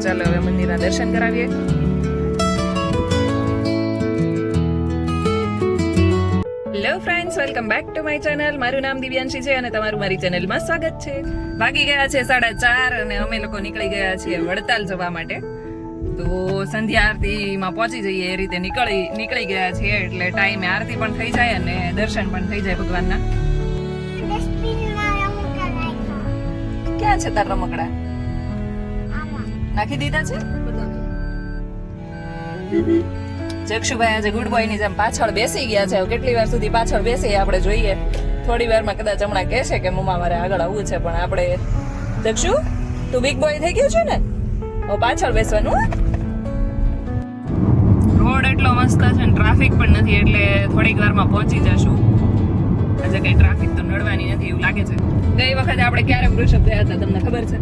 ચાલો હવે મંદિરના દર્શન કરાવીએ. Hello friends, welcome back to my channel. મારું નામ દિવ્યાંશી છે અને તમારું મારી ચેનલમાં સ્વાગત છે. વાગી ગયા છે 4:30 અને અમે લોકો નીકળી ગયા છીએ વડતાલ જવા માટે. તો સંધ્યા આરતીમાં પહોંચી જઈએ એ રીતે નીકળી ગયા છીએ, એટલે ટાઈમે આરતી પણ થઈ જાય અને દર્શન પણ થઈ જાય ભગવાનના. ક્યાં છે તાર રમકડા? નાખી દીધા છે. જક્ષુભાઈ આજે ગુડ બોય ની જેમ પાછળ બેસી ગયા છે. કેટલી વાર સુધી પાછળ બેસી આપણે જોઈએ. થોડી વારમાં કદાચ હમણાં કહેશે કે મમ્મા મારે આગળ આવવું છે, પણ આપણે જક્ષુ તું બિગ બોય થઈ ગયો છે ને, હવે પાછળ બેસવાનું. રોડ એટલો મસ્ત છે ને ટ્રાફિક પણ નથી, એટલે થોડીક વારમાં પહોંચી જશું. આજે કઈ ટ્રાફિક તો નડવાની નથી એવું લાગે છે. ગઈ વખતે આપણે ક્યારે વૃષભ ગયા હતા તમને ખબર છે?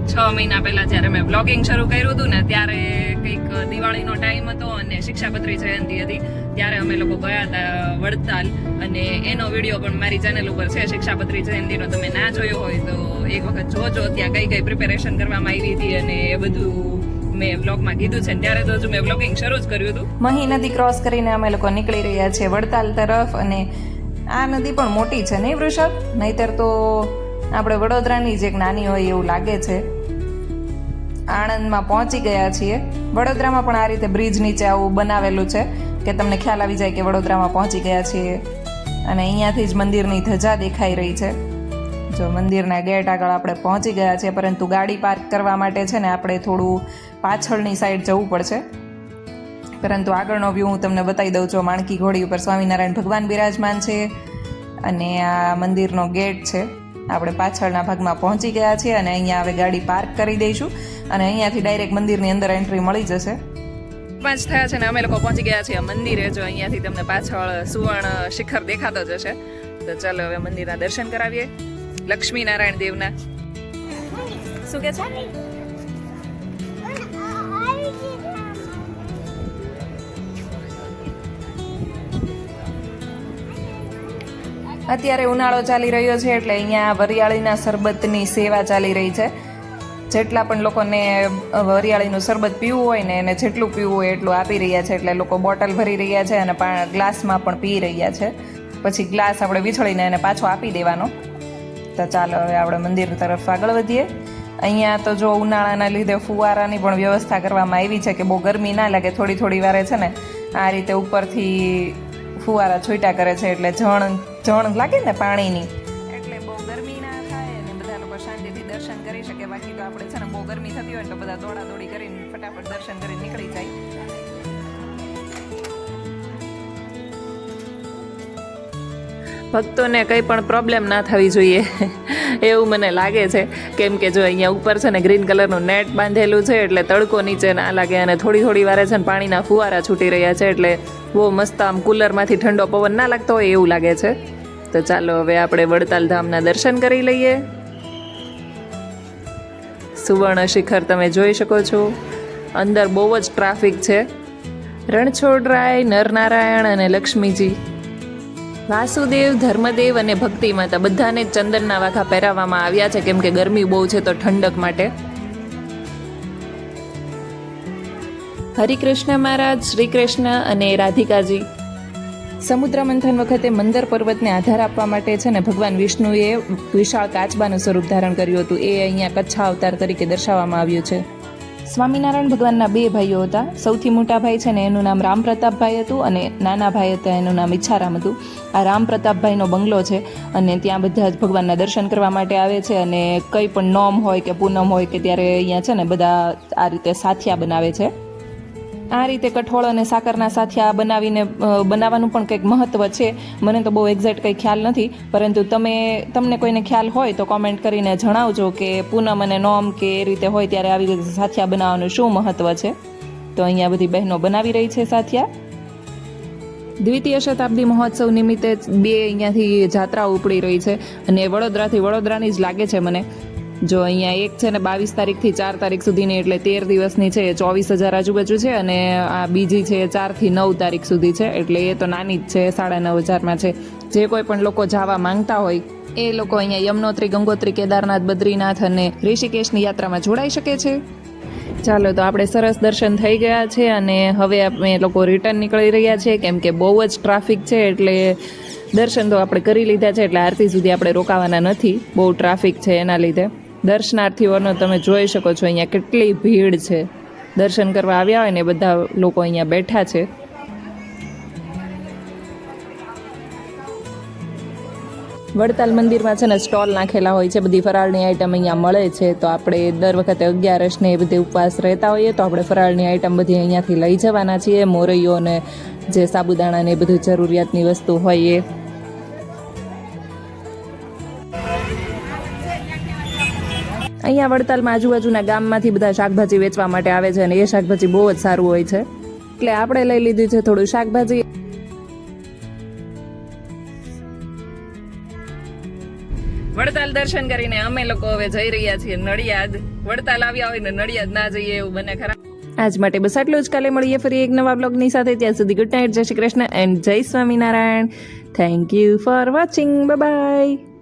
6 મહિના પહેલા જ્યારે મેં બ્લોગિંગ શરૂ કર્યું હતું ને, ત્યારે કંઈક દિવાળીનો ટાઈમ હતો અને શિક્ષાપત્રી જયંતિ હતી. ત્યારે અમે લોકો ગયા હતા વડતાલ, અને એનો વિડીયો પણ મારી ચેનલ ઉપર છે. શિક્ષાપત્રી જયંતિનો તમે ના જોયો હોય તો એક વખત જોજો. ત્યાં કઈ કઈ પ્રિપેરેશન કરવામાં આવી હતી અને એ બધું મેં બ્લોગમાં કીધું છે. ત્યારે તો હજુ મેં બ્લોગિંગ શરૂ જ કર્યું હતું. મહી નદી ક્રોસ કરીને અમે લોકો નીકળી રહ્યા છીએ વડતાલ તરફ. અને આ નદી પણ મોટી છે નહીં વૃષભ? નહીતર તો આપણે વડોદરાની જ એક નાની હોય એવું લાગે છે. આણંદમાં પહોંચી ગયા છીએ. વડોદરામાં પણ આ રીતે બ્રિજ નીચે આવું બનાવેલું છે કે તમને ખ્યાલ આવી જાય કે વડોદરામાં પહોંચી ગયા છીએ. અને અહીંયાથી જ મંદિરની ધજા દેખાઈ રહી છે. જો મંદિરના ગેટ આગળ આપણે પહોંચી ગયા છીએ, પરંતુ ગાડી પાર્ક કરવા માટે છે ને આપણે થોડું પાછળની સાઈડ જવું પડશે. પરંતુ આગળનો વ્યૂ હું તમને બતાવી દઉં છું. માણકી ઘોડી ઉપર સ્વામિનારાયણ ભગવાન બિરાજમાન છે અને આ મંદિરનો ગેટ છે. આપણે પાછળના ભાગમાં પહોંચી ગયા છીએ અને અહીંયા હવે ગાડી પાર્ક કરી દઈશું અને અહીંયાથી ડાયરેક્ટ મંદિરની અંદર એન્ટ્રી મળી જશે. 5 થયા છે ને અમે લોકો પહોંચી ગયા છીએ મંદિરે. જો અહીંયાથી તમને પાછળ સુવર્ણ શિખર દેખાતો જ હશે. તો ચાલો હવે મંદિરના દર્શન કરાવીએ લક્ષ્મીનારાયણ દેવના. શું કે છે? અત્યારે ઉનાળો ચાલી રહ્યો છે, એટલે અહીંયા વરિયાળીના શરબતની સેવા ચાલી રહી છે. જેટલા પણ લોકોને વરિયાળીનું શરબત પીવું હોય ને, એને જેટલું પીવું હોય એટલું આપી રહ્યા છે. એટલે લોકો બોટલ ભરી રહ્યા છે અને ગ્લાસમાં પણ પી રહ્યા છે. પછી ગ્લાસ આપણે વિછળીને એને પાછો આપી દેવાનો. તો ચાલો હવે આપણે મંદિર તરફ આગળ વધીએ. અહીંયા તો જો ઉનાળાના લીધે ફુવારાની પણ વ્યવસ્થા કરવામાં આવી છે કે બહુ ગરમી ના લાગે. થોડી થોડી વારે છે ને આ રીતે ઉપરથી ફુવારા છૂટ્યા કરે છે, એટલે જણ લાગે ને પાણીની, એટલે બહુ ગરમી ના થાય અને બધા લોકો શાંતિથી દર્શન કરી શકે. બાકી તો આપણે છે ને બહુ ગરમી થતી હોય ને તો બધા દોડાદોડી કરીને ફટાફટ દર્શન કરીને નીકળી જાય. ભક્તોને કંઈ પણ પ્રોબ્લેમ ના થવી જોઈએ એવું મને લાગે છે. કેમ કે જો અહીંયા ઉપર છે ને ગ્રીન કલરનું નેટ બાંધેલું છે, એટલે તડકો નીચે ના લાગે. અને થોડી થોડી વારે છે ને પાણીના ફુવારા છૂટી રહ્યા છે, એટલે બહુ મસ્ત આમ કુલરમાંથી ઠંડો પવન ના લાગતો હોય એવું લાગે છે. તો ચાલો હવે આપણે વડતાલ ધામના દર્શન કરી લઈએ. સુવર્ણ શિખર તમે જોઈ શકો છો. અંદર બહુ જ ટ્રાફિક છે. રણછોડરાય, નરનારાયણ અને લક્ષ્મીજી, વાસુદેવ, ધર્મદેવ અને ભક્તિ માતા બધાને જ ચંદનના વાઘા પહેરાવવામાં આવ્યા છે, કેમ કે ગરમી બહુ છે તો ઠંડક માટે. હરિકૃષ્ણ મહારાજ, શ્રી કૃષ્ણ અને રાધિકાજી. સમુદ્ર મંથન વખતે મંદર પર્વતને આધાર આપવા માટે છે ને ભગવાન વિષ્ણુએ વિશાળ કાચબાનું સ્વરૂપ ધારણ કર્યું હતું. એ અહીંયા કચ્છા અવતાર તરીકે દર્શાવવામાં આવ્યું છે. સ્વામિનારાયણ ભગવાનના 2 ભાઈઓ હતા. સૌથી મોટા ભાઈ છે ને એનું નામ રામપ્રતાપભાઈ હતું અને નાના ભાઈ હતા એનું નામ ઈચ્છારામ હતું. આ રામપ્રતાપભાઈનો બંગલો છે અને ત્યાં બધા જ ભગવાનના દર્શન કરવા માટે આવે છે. અને કંઈ પણ નોમ હોય કે પૂનમ હોય કે ત્યારે અહીંયા છે ને બધા આ રીતે સાથિયા બનાવે છે. આ રીતે કઠોળ અને સાકરના સાથિયા બનાવવાનું પણ કંઈક મહત્ત્વ છે. મને તો બહુ એક્ઝેક્ટ કંઈ ખ્યાલ નથી, પરંતુ તમને કોઈને ખ્યાલ હોય તો કોમેન્ટ કરીને જણાવજો કે પૂનમ અને નોમ કે એ રીતે હોય ત્યારે આવી રીતે સાથિયા બનાવવાનું શું મહત્ત્વ છે. તો અહીંયા બધી બહેનો બનાવી રહી છે સાથિયા. દ્વિતીય શતાબ્દી મહોત્સવ નિમિત્તે 2 અહીંયાથી જાત્રા ઉપડી રહી છે અને વડોદરાની જ લાગે છે મને. જો અહીંયા એક છે ને 22 તારીખથી 4 તારીખ સુધીની, એટલે 13 દિવસની છે, 24,000 આજુબાજુ છે. અને આ બીજી છે 4 થી 9 તારીખ સુધી છે, એટલે એ તો નાની જ છે, 9,500માં છે. જે કોઈ પણ લોકો જવા માંગતા હોય એ લોકો અહીંયા યમનોત્રી, ગંગોત્રી, કેદારનાથ, બદ્રીનાથ અને ઋષિકેશની યાત્રામાં જોડાઈ શકે છે. ચાલો, તો આપણે સરસ દર્શન થઈ ગયા છે અને હવે અમે લોકો રિટર્ન નીકળી રહ્યા છીએ, કેમ કે બહુ જ ટ્રાફિક છે. એટલે દર્શન તો આપણે કરી લીધા છે, એટલે આરતી સુધી આપણે રોકાવાના નથી, બહુ ટ્રાફિક છે એના લીધે. દર્શનાર્થીઓનો તમે જોઈ શકો છો અહીંયા કેટલી ભીડ છે. દર્શન કરવા આવ્યા હોય ને બધા લોકો અહીંયા બેઠા છે. વડતાલ મંદિરમાં છે ને સ્ટોલ નાખેલા હોય છે, બધી ફરાળની આઈટમ અહીંયા મળે છે. તો આપણે દર વખતે 11 ને એ બધે ઉપવાસ રહેતા હોઈએ તો આપણે ફરાળની આઈટમ બધી અહીંયાથી લઈ જવાના છીએ. મોરૈયો ને જે સાબુદાણા ને એ બધું જરૂરિયાતની વસ્તુ હોય એ. અહીંયા વડતાલમાં આજુબાજુના ગામમાંથી બધા શાકભાજી વેચવા માટે આવે છે અને એ શાકભાજી બહુ જ સારું હોય છે, એટલે આપણે લઈ લીધું છે થોડું શાકભાજી. વડતાલ દર્શન કરીને અમે લોકો હવે જઈ રહ્યા છીએ નડિયાદ. વડતાલ આવ્યા હોય ને નડિયાદ ના જઈએ એવું બને ખરા. આજ માટે બસ આટલું જ. કાલે મળીએ ફરી એક નવા બ્લોગની સાથે. ત્યાં સુધી ગુડ નાઇટ, જય શ્રી કૃષ્ણ એન્ડ જય Swaminarayan. Thank you for watching. Bye bye.